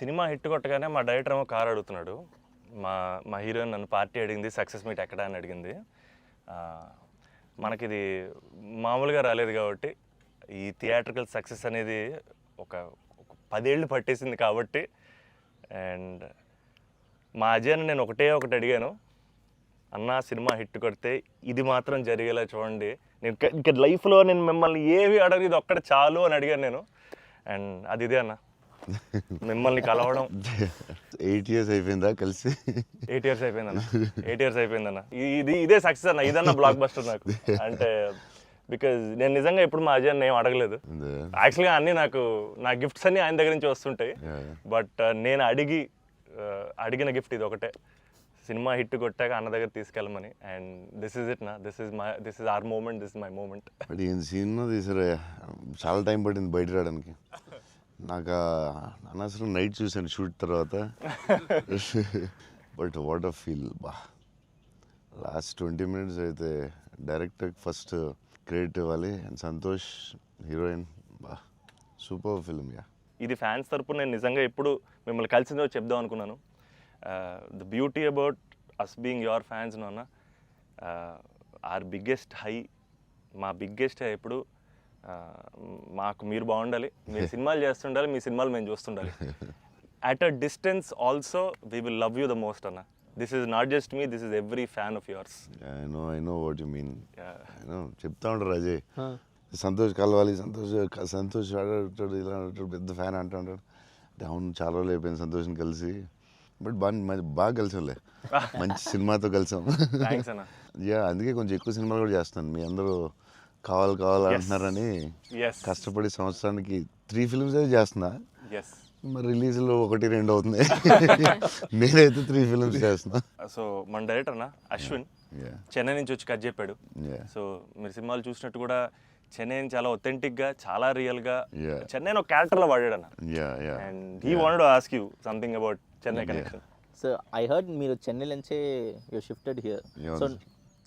Cinema hit కొట్టగానే మా director ఏమో కార్ అడుగుతున్నాడు. మా మా హీరోయిన్ నన్ను పార్టీ అడిగింది, సక్సెస్ మీట్ ఎక్కడ అని అడిగింది. మనకిది మామూలుగా రాలేదు కాబట్టి ఈ థియేట్రికల్ సక్సెస్ అనేది ఒక 10 ఏళ్ళు పట్టేసింది కాబట్టి. అండ్ మా అజయ్ని నేను ఒకటి అడిగాను, అన్న సినిమా హిట్ కొడితే ఇది మాత్రం జరిగేలా చూడండి, నేను ఇంకా లైఫ్లో నేను మిమ్మల్ని ఏవి అడగదు, ఇది ఒక్కటి చాలు అని అడిగాను నేను. అండ్ అది ఇదే అన్న, మిమ్మల్ని కలవడం. 8 years అయిపోయిందా కలిసి? 8 years అయిపోయిందన్న. 8 years అయిపోయిందన్న. ఇదే సక్సెస్ అన్న, ఇదన్న బ్లాక్ బస్టర్ నాకు. అంటే బికాజ్ నేను నిజంగా ఎప్పుడు మా అజయ్ ఏం అడగలేదు. యాక్చువల్గా అన్నీ నా గిఫ్ట్స్ అన్నీ ఆయన దగ్గర నుంచి వస్తుంటాయి. బట్ నేను అడిగిన గిఫ్ట్ ఇది ఒకటే, సినిమా హిట్ కొట్టాక అన్న దగ్గర తీసుకెళ్ళమని. అండ్ దిస్ ఇస్ ఇట్ నా, this is our moment, this is my moment. But ఈయన సినిమా తీసారా, చాలా టైం పట్టింది బయట రావడానికి. నాకు అనవసరం నైట్ చూశాను షూట్ తర్వాత. బట్ వాట్ అ ఫీల్ బా. లాస్ట్ 20 minutes అయితే డైరెక్టర్ ఫస్ట్ క్రెడిట్ ఇవ్వాలి. అండ్ సంతోష్ హీరోయిన్, బా సూపర్ ఫిల్మ్. యా, ఇది ఫ్యాన్స్ తరపున నేను నిజంగా ఎప్పుడు మిమ్మల్ని కలిసిందో చెప్దాం అనుకున్నాను. The beauty about us being your fans అన్న, ఆర్ బిగ్గెస్ట్ హై, మా బిగ్గెస్ట్ హై ఎప్పుడు మాకు మీరు బాగుండాలి, మీరు సినిమాలు చేస్తుండాలి, మీ సినిమాలు మేము చూస్తుండాలి. At a distance also we will love you the most అన్న. This is not just me, this is every fan of yours. I know what you mean. చెప్తా ఉంటారు అజయ్, సంతోష్ కలవాలి, సంతోష్ ఆడాడు, ఇలా ఆడాడు, పెద్ద ఫ్యాన్ అంటాడు. అవును, చాలా రోజులు అయిపోయింది సంతోష్ని కలిసి. బట్ బాగా కలిసాంలే, మంచి సినిమాతో కలిసాం. యా, అందుకే కొంచెం ఎక్కువ సినిమాలు కూడా చేస్తాను. మీ అందరూ కావాలంటున్నారని కష్టపడి సంవత్సరానికి 3 films అయితే చేస్తున్నా. మరి రిలీజ్లో 1-2 అవుతుంది. నేనైతే 3 films చేస్తున్నా. సో మన డైరెక్టర్ అన్న అశ్విన్ చెన్నై నుంచి వచ్చి కట్ చెప్పాడు. సో మీరు సినిమాలు చూసినట్టు కూడా చెన్నైని చాలా ఒథెంటిక్గా, చాలా రియల్గా చెన్నైని ఒక క్యారెక్టర్లో వాడాడు అన్న. And he wanted to ask you something about Chennai connection. So I heard మీరు చెన్నై నుంచే you shifted here. So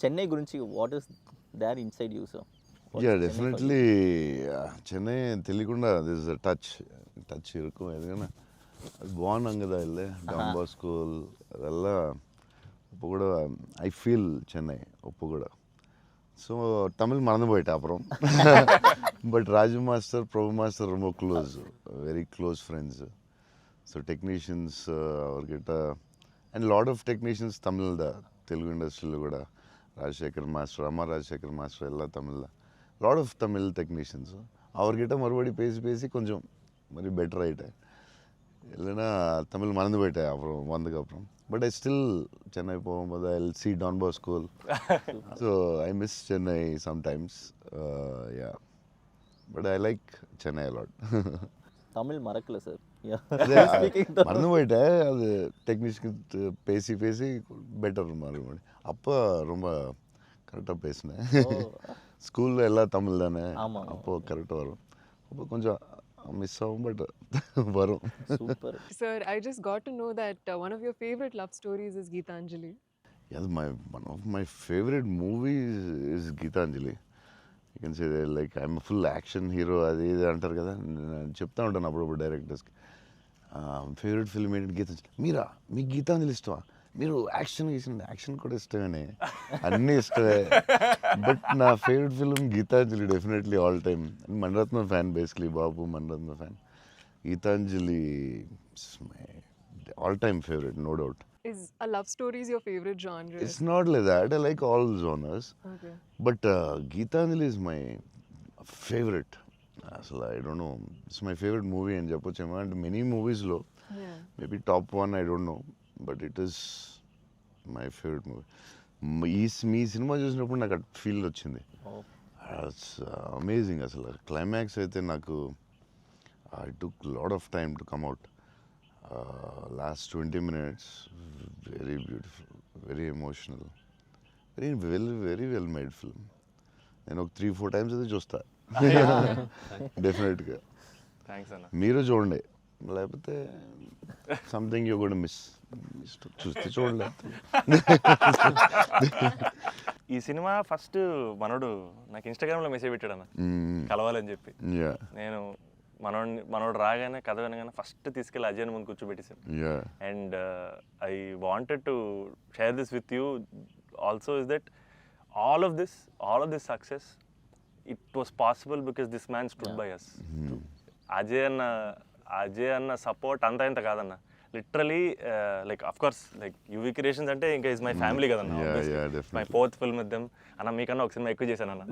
Chennai గురించి what is there inside you? So yeah, definitely Chennai తెలియకుండా దిస్ టచ్ இருக்கும். ఎందుకన్నా అది బాగున్నాం కదా, వెళ్ళే డాన్ స్కూల్ ಅದೆಲ್ಲ இப்போ கூட ஐ ஃபீல் சென்னை இப்போ கூட. ஸோ தமிழ் மறந்து போயிட்டேன் அப்புறம். But Raju master, Prabhu master ரொம்ப close, very close friends. So technicians அவர்கிட்ட and lot of technicians Tamil Telugu ఇండస్ట్రీలో కూడా, ராஜசேகர் மாஸ்டர், அம்மா ராஜசேகர் மாஸ்டர் எல்லாம் தமிழில் லாட் ஆஃப் தமிழ் டெக்னீஷியன்ஸு. அவர்கிட்ட மறுபடி பேசி கொஞ்சம் மாதிரி பெட்டர் ஆகிட்டேன். இல்லைன்னா தமிழ் மறந்து போயிட்டேன் அப்புறம் வந்ததுக்கப்புறம். பட் ஐ ஸ்டில் சென்னை போகும்போது I will see Don Bosco. So I miss Chennai sometimes. Yeah, but I like Chennai a lot. Tamil மறக்கல சார், மறந்து போயிட்டேன். அது டெக்னீஷியன் பேசி பெட்டர் மறுபடி. அப்போ ரொம்ப கரெக்டாக பேசினேன். ஸ்கூலில் எல்லாம் தமிழ் தானே, அப்போது கரெக்டாக வரும். அப்போ கொஞ்சம் மிஸ் ஆகும், பட் வரும். Super. Sir, I just got to know that one of your favorite love stories is Geetanjali. Yeah, one of my favorite movies is Geetanjali. You can say that, like, I'm a full action hero. అది ఇది అంటారు కదా, నేను చెప్తా ఉంటాను అప్పుడప్పుడు డైరెక్టర్స్కి. Favourite film ఏంటి? గీతాంజలి. మీకు గీతాంజలి ఇష్టమా? మీరు యాక్షన్ కూడా ఇష్టమేనే, అన్నీ ఇష్టమే. బట్ నా favourite film Geethanjali, definitely all time. Mani Ratnam fan, basically బాబు Mani Ratnam fan. Geethanjali my all time favourite, no doubt. Is a love story is your favorite genre? It's not like that. I like all genres. Okay. But Geetanjali is my favorite. So I don't know. It's my favorite movie in Japochema, and many movies low. Yeah. Maybe top 1, I don't know. But it is my favorite movie. Me cinema చూసినప్పుడు నాకు at feel వచ్చింది. It's amazing. అసలు climax అయితే నాకు I took lot of time to come out. Last 20 minutes, very beautiful, very emotional, very well made film. నేను ఒక 3-4 times అయితే చూస్తా డెఫినెట్గా. థ్యాంక్స్ అన్న. మీరు చూడండి, లేకపోతే సంథింగ్ యూ గోనా మిస్. చూస్తే చూడండి. ఈ సినిమా ఫస్ట్ మనోడు నాకు ఇన్స్టాగ్రామ్లో మెసేజ్ పెట్టాడు అన్న, కలవాలని చెప్పి. నేను మనోడు రాగానే కథ వినగానే ఫస్ట్ తీసుకెళ్ళి అజయ్ ముందు కూర్చోబెట్టేసాను. Yeah. And I wanted to share this with you also, is that all of this success, it was possible because this man stood by us. Ajay అన్న సపోర్ట్ అంతా ఇంత కాదన్న, literally like of course like UV creations అంటే ఇంకా is my family కదన్న. Yeah, definitely. My 4th film with them అన్న. మీకన్నా ఒక సినిమా ఎక్కువ చేశాను అన్న.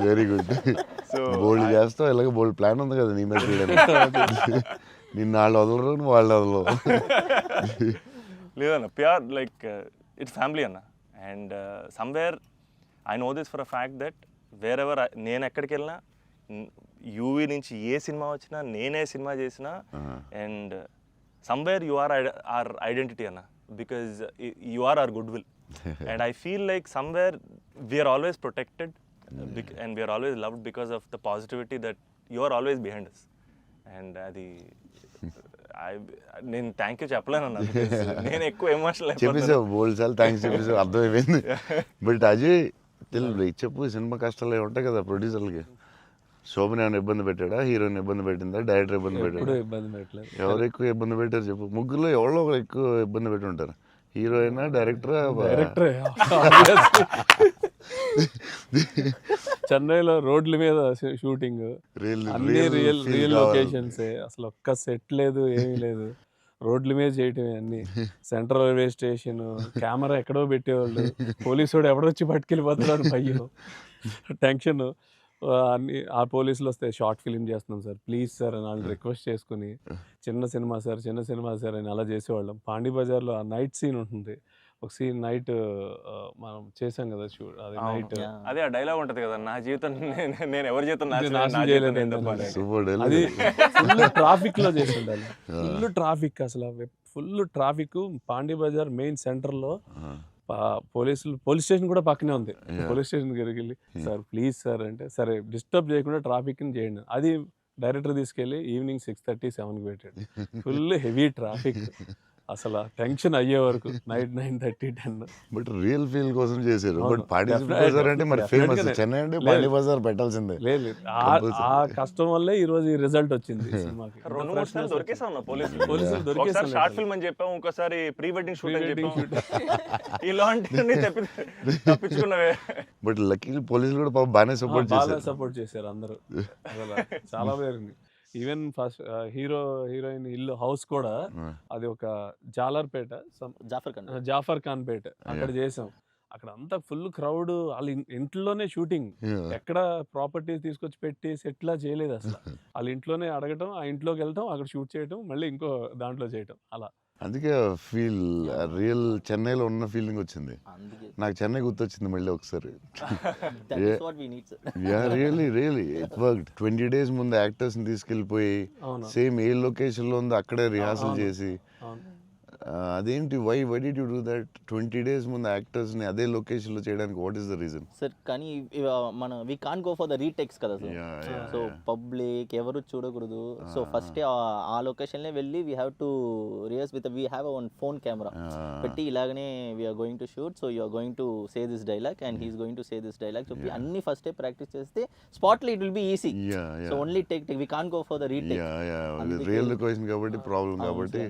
Very good. సో బోల్డ్ చేస్తావు, ఇలాగ బోల్డ్ ప్లాన్ ఉంది కదా నీ మీద చేయడానికి. నిన్ను వాళ్ళు వదలరు, నువ్వు వాళ్ళు వదలవు. లేదన్న, ప్యూర్ లైక్ ఇట్స్ ఫ్యామిలీ అన్న. And somewhere I know this for a fact that wear ever నేను ఎక్కడికి వెళ్ళినా, యూవీ నుంచి ఏ సినిమా వచ్చినా, నేనే సినిమా చేసినా, and somewhere you are our identity అన్న, because you are our goodwill. And I feel like somewhere we're always protected and we're always loved because of the positivity that you are always behind us. అండ్ అది నేను thank you చెప్పలేను అన్న, నేను ఎక్కువ emotional చెప్పేసావు బోల్డ్ సార్లు, thanks చెప్పేసావు, అర్థమైపోయింది. But Ajay Telugu చెప్పు, సినిమా కష్టాలు ఏమి ఉంటాయి కదా ప్రొడ్యూసర్లకి. శోభన్ ఏమైనా ఇబ్బంది పెట్టాడా, హీరోయిన్ ఇబ్బంది పెట్టిందా, డైరెక్టర్ ఇబ్బంది పెట్టాడా? ఇబ్బంది పెట్టలేదు. ఎవరు ఎక్కువ ఇబ్బంది పెట్టారు చెప్పు? ముగ్గురులో ఎవరో ఒకరు ఎక్కువ ఇబ్బంది పెట్టి ఉంటారు. హీరోయినా, డైరెక్టరా? చెన్నైలో రోడ్ల మీద షూటింగ్, అన్ని రియల్ లొకేషన్స్, అసలు ఒక్క సెట్ లేదు, ఏమీ లేదు, రోడ్ల మీద చేయటమే అన్ని. సెంట్రల్ రైల్వే స్టేషన్, కెమెరా ఎక్కడో పెట్టేవాళ్ళు, పోలీసు వాడు ఎవడొచ్చి పట్టుకెళ్ళిపోతున్నాడు, భయం, టెన్షన్. అన్ని ఆ పోలీసులు వస్తే షార్ట్ ఫిలిం చేస్తున్నాం సార్, ప్లీజ్ సార్ అని వాళ్ళు రిక్వెస్ట్ చేసుకుని, చిన్న సినిమా సార్ అని అలా చేసేవాళ్ళం. పాండి బజార్లో ఆ నైట్ సీన్ ఉంటుంది, ఒక సీన్ నైట్ మనం చేసాం కదా షూట్, అది నైట్, అదే ఆ డైలాగ్ ఉంటుంది కదా, నా జీవితం నేను ఎవరి జీవితం నాశనం చేయలేదు, అది ఫుల్ ట్రాఫిక్ లో చేసి ఉండాలి. ఫుల్ ట్రాఫిక్, అసలు full traffic. Pondy Bazaar main centre లో పోలీస్ స్టేషన్ కూడా పక్కనే ఉంది. పోలీస్ స్టేషన్ దగ్గరికి వెళ్ళి సార్ ప్లీజ్ సార్ అంటే, సరే డిస్టర్బ్ చేయకుండా ట్రాఫిక్ ని చేయండి. అది డైరెక్టర్ తీసుకెళ్ళి ఈవినింగ్ 6:30, 7కి పెట్టాడు. ఫుల్ హెవీ ట్రాఫిక్, అసలు టెన్షన్ అయ్యే వరకు నైట్ 9:30, 10. బట్ రియల్ ఫీల్ కోసం చేశారు. బట్ పాండి బజార్ అంటే మరి ఫేమస్, చెన్నై అంటే పాండి బజార్ పెట్టాల్సిందే. లేదు, ఆ కష్టం వల్లే ఈ రోజు ఈ రిజల్ట్ వచ్చింది సినిమాకి. 2-3 సార్లు దొరికేసాం అన్న పోలీసులు దొరికేసాం. షార్ట్ ఫిల్మ్ అని చెప్పాం, ఇంకోసారి ప్రీ వెడ్డింగ్ షూట్ అని చెప్పాం. ఇలాంటివన్నీ తప్పించుకున్నవే. బట్ లక్కీ పోలీసులు కూడా పాపం బాగానే సపోర్ట్ చేశారు అందరూ, అసలు చాలా పేరుంది. ఈవెన్ ఫస్ట్ హీరోయిన్ ఇల్లు హౌస్ కూడా అది ఒక జాలర్పేట, జాఫర్ ఖాన్ పేట, అక్కడ చేసాం. అక్కడ అంతా ఫుల్ క్రౌడ్, వాళ్ళ ఇంట్లోనే షూటింగ్, ఎక్కడ ప్రాపర్టీస్ తీసుకొచ్చి పెట్టి సెట్లా చేయలేదు అసలు. వాళ్ళ ఇంట్లోనే అడగటం, ఆ ఇంట్లోకి వెళ్ళటం, అక్కడ షూట్ చేయటం, మళ్ళీ ఇంకో దాంట్లో చేయటం, అలా. అందుకే ఫీల్ రియల్ చెన్నైలో ఉన్న ఫీలింగ్ వచ్చింది నాకు. చెన్నై గుర్తొచ్చింది మళ్ళీ ఒకసారి. Really it worked. 20 days ముందు యాక్టర్స్ ని తీసుకెళ్ళిపోయి సేమ్ ఏ లొకేషన్ లో ఉందో అక్కడే రిహార్సల్ చేసి, అదేంటి why did you do that? 20 days ముందు యాక్టర్స్ ని అదే లొకేషన్ లో చేయడానికి what is the reason? Sir కానీ మన we can't go for the retakes కదా సార్. సో పబ్లిక్ ఎవరు చూడకూడదు. సో ఫస్ట్ ఆ లొకేషన్ లో వెళ్ళి we have to rehearse with we have one phone camera పెట్టి, ఇలాగనే we're going to shoot, so you're going to say this dialogue and he's going to say this dialogue చెప్పి అన్ని first practice చేస్తే spot లో it will be easy. So only take we can't go for the retake. Real location కాబట్టి problem కాబట్టి.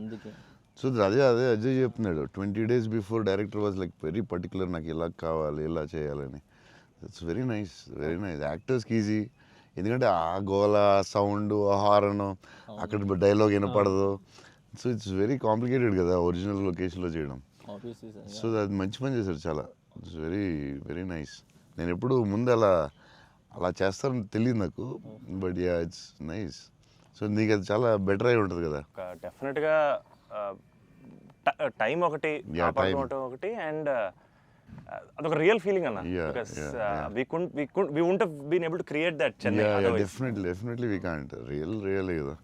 So అదే అజయ్ చెప్తున్నాడు, 20 days before director was like very particular, నాకు ఇలా కావాలి, ఇలా చేయాలని. ఇట్స్ వెరీ నైస్ యాక్టర్స్కి ఈజీ. ఎందుకంటే ఆ గోల, సౌండ్, హారన్, అక్కడ డైలాగ్ వినపడదు. సో ఇట్స్ వెరీ కాంప్లికేటెడ్ కదా ఒరిజినల్ లొకేషన్లో చేయడం. సో అది మంచి పని చేశారు చాలా. It's very nice. నేను ఎప్పుడు ముందు అలా చేస్తారని తెలియదు నాకు, but yeah it's nice. So నీకు అది చాలా బెటర్ అయి ఉంటుంది కదా. డెఫినెట్గా టైం ఒకటి, ఒకటి, అండ్ అదొక రియల్ ఫీలింగ్ అన్న. Because we wouldn't have been able to create that Chennai otherwise. Definitely we can't. Real కదా.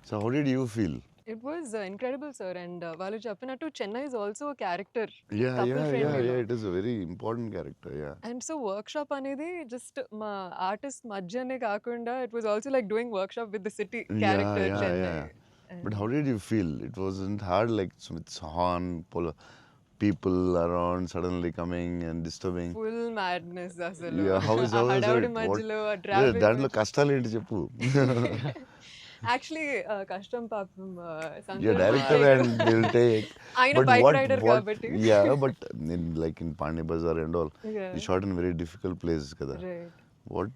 So how did you feel? It was incredible, sir. And వాళ్ళు చెప్పినట్టు Chennai is also a character. Yeah, it is a very important character. Yeah. And so workshop అనేది just మా artist మధ్యనే కాకుండా it was also like doing workshop with the city character Chennai. But how did you feel? It wasn't hard, like with horn, people around suddenly coming and disturbing. Full madness అసలు. Yeah, how is ఆ it? హడావుడి What- మధ్యలో ఆ అదే, traffic దాంట్లో కష్టాలు ఏంటి చెప్పు. యాక్చువల్లీ కష్టం పాపం Yeah, director and they'll take. ఆయన But bike what, rider what, కాబట్టి. yeah, but in like in Pani Bazaar and all, Yeah. you shot in very difficult places కదా. Right. What,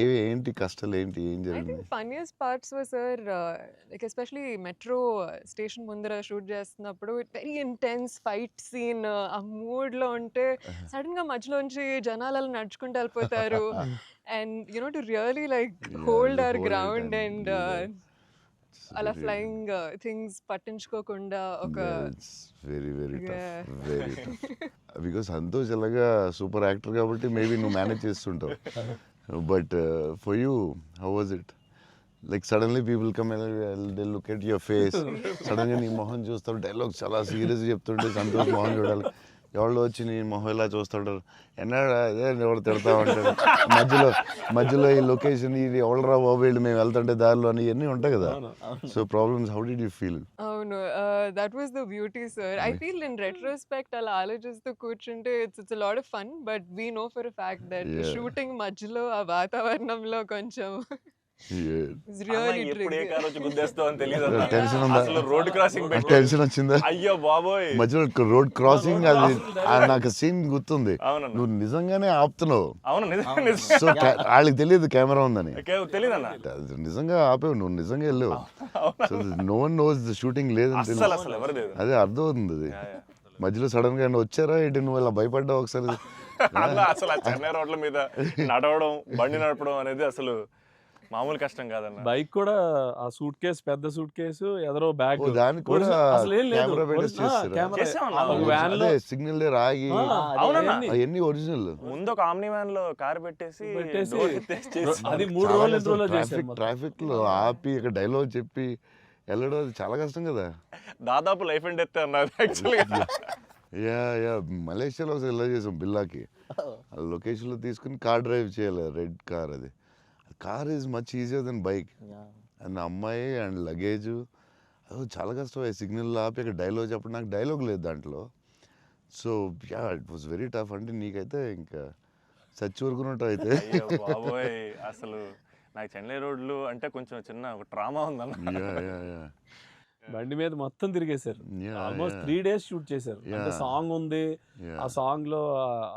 ఏంటి కష్టాలు ఏంటి, ఏం I జరిగింది? think funniest parts were, sir, like especially metro station ముందర షూట్ చేస్తున్నప్పుడు వెరీ ఇంటెన్స్ ఫైట్ సీన్ ఆ మూడ్ లో ఉంటే సడన్ గా మధ్యలోంచి జనాలు అలా నడుచుకుంటూ వెళ్ళిపోతారు and you know to really like Yeah, hold to our hold it ground and and do that. It's అలా very- ఫ్లయింగ్ థింగ్స్ పట్టించుకోకుండా ఒక Yeah, it's very very Yeah. tough, very tough. Because Santosh ఎలాగా సూపర్ యాక్టర్ కాబట్టి maybe నువ్వు manage చేస్తుంటావు. But for you how was it? Like suddenly people come they look at your face, సడన్గా నీ మొహం చూస్తారు, డైలాగ్ చాలా సీరియస్ చెప్తుంటే సంతోష్ మొహం చూడాలి. ఎవరో వచ్చి నీ మొహం ఇలా చూస్తుంటారు, ఎన్నాడు అదే ఎవరు తిడతా ఉంటారు, మధ్యలో ఈ లొకేషన్ ఇది ఎవడరా బాబు వీళ్ళు మేము వెళ్తుంటే దారిలో అని ఇవన్నీ ఉంటాయి కదా. So problems, how did you feel? అవును that was the beauty sir. I feel in retrospect అలా ఆలోచిస్తూ కూర్చుంటే it's a lot of fun but we know for a fact that Yeah. Shooting మధ్యలో ఆ వాతావరణంలో కొంచెం ఇట్స్ రియల్లీ ఎప్పుడు ఏ car వచ్చి గుద్దేస్తావు అని తెలియదు Tension ఉందా? అసలు రోడ్ క్రాసింగ్ పెట్టి టెన్షన్ వచ్చిందా? అయ్యో బాబోయ్. మధ్యలో రోడ్ క్రాసింగ్ అది నాకు సీన్ గుర్తుంది. అవునన్నా. నువ్వు నిజంగానే ఆపుతున్నావు. అవును నిజం సో వాళ్ళకి తెలియదు కెమెరా ఉందని. తెలియదన్న అది నిజంగా ఆపేవు, నువ్వు నిజంగా వెళ్ళావు. So no one knows the shooting లేదని అసలు తెలియదు. అసలు ఎవరు లేదు. అదే అర్థం అవుతుంది అది. మధ్యలో సడన్ గా ఏమన్నా వచ్చారా ఏంటి, నువ్వు ఇలా భయపడ్డావు ఒకసారి? అలా అసలు ఆ చెన్నై రోడ్ల మీద నడవడం బండి నడపడం అనేది అసలు మామూలు కష్టం కాదన్న. బైక్ కూడా ఆ సూట్ కేసు, పెద్ద సూట్ కేసు, ఎదరో బ్యాగ్, ఓ, దానికి కూడా అసలు ఏం లేదు. కెమెరా పెట్టేసి చేస్తారా? చేసామన్నా. ఒక వ్యాన్ లో అదే సిగ్నల్ రాగి అవునన్నా. అవన్నీ ఒరిజినల్. ముందు ఒక ఆమ్ని వ్యాన్ లో కార్ పెట్టేసి door ఎత్తేసి చేసి- అది 3 రోజులు 2 రోజులు చేశారు మొత్తం. ట్రాఫిక్ లో ఆపి ఇక డైలాగ్ చెప్పి వెళ్ళడం అది చాలా కష్టం కదా. దాదాపు లైఫ్ అండ్ డెత్ అన్నది యాక్చువల్గా. యా మలేషియాలో ఒకసారి ఇలా చేసాం బిల్లాకి. లొకేషన్లో తీసుకుని కార్ డ్రైవ్ చేయాలి, రెడ్ కార్. అది car is much easier than bike. And అమ్మాయి అండ్ లగేజ్ అది చాలా కష్టం. సిగ్నల్ ఆపి అక్కడ డైలాగ్ చెప్పడం, నాకు డైలాగ్ లేదు దాంట్లో. So yeah it was very tough. అంటే నీకైతే ఇంకా చచ్చి ఊరుకున్నట్టు అయితే. అయ్యో బాబోయ్, అసలు నాకు చెన్నై రోడ్లు అంటే కొంచెం చిన్న ఒక ట్రామా ఉందన్న. యా బండి మీద మొత్తం తిరిగేశారు. Yeah, almost yeah. 3 days shoot చేశారు. అంటే Yeah. సాంగ్ ఉంది, ఆ సాంగ్ లో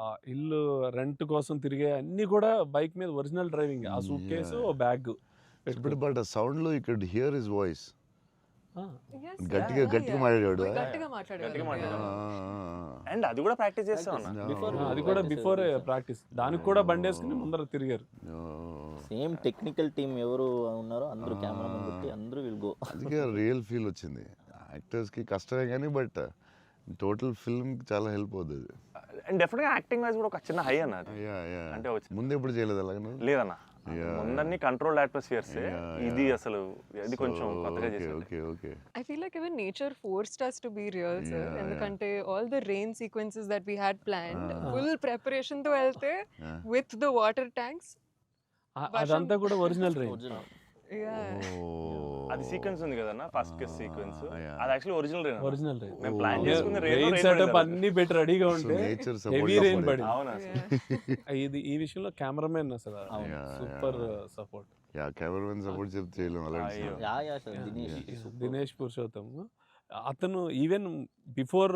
ఆ ఇల్లు రెంట్ కోసం తిరిగే అన్ని కూడా బైక్ మీద ఒరిజినల్ డ్రైవింగ్. ఆ సూట్ కేసు, బ్యాగ్ బట్ ఆ సౌండ్ లో you could hear his voice. Yes, గట్టిగా yeah, గట్టిగా yeah. మాట్లాడాడు. గట్టిగా మాట్లాడారు. అండ్ అది కూడా ప్రాక్టీస్ చేస్తా ఉన్నా. అది కూడా బిఫోర్ ప్రాక్టీస్. దానికి కూడా బండి వేసుకుని ముందర తిరిగారు. సేమ్ టెక్నికల్ టీమ్ ఎవరు ఉన్నారో అందరూ కెమెరామెన్ పెట్టి అందరూ విల్ గో. అందుకే రియల్ ఫీల్ వచ్చింది. యాక్టర్స్కి కష్టమే కానీ బట్ టోటల్ ఫిల్మ్కి చాలా హెల్ప్ అవుతుంది. అండ్ డెఫినెట్ గా యాక్టింగ్ వైజ్ కూడా ఒక చిన్న హై అన్న అది. అంటే ముందు ఎప్పుడు చేయలేదు అలాగే? లేదన్న, ముందన్ని కంట్రోల్డ్ అట్మాస్ఫియర్స్. ఇది అసలు ఇది కొంచెం కొత్తగా చేశారు. Okay I feel like even nature forced us to be real, sir. Yeah, ఎందుకంటే all the rain sequences that we had planned, full preparation తో వెళ్తే with the water tanks. అదంతా కూడా ఒరిజినల్ రైన్. ఒరిజినల్. Yeah. అది sequence ఉంది కదన్న, first kiss sequence. yeah. అది actually original rain. Original rain. మేము ప్లాన్ చేసుకున్న రెయిన్ సెటప్ అన్ని పెట్టి రెడీగా ఉంటే నేచర్ హెవీ రెయిన్ పడింది. అవునా ఇది ఈ విషయంలో కెమెరామెన్ అసలు super support. Yeah cameraman support చెప్తే చేయలేము అలాంటి. అయ్యో. యా సార్ దినేష్ పురుషోత్తం అతను ఈవెన్ బిఫోర్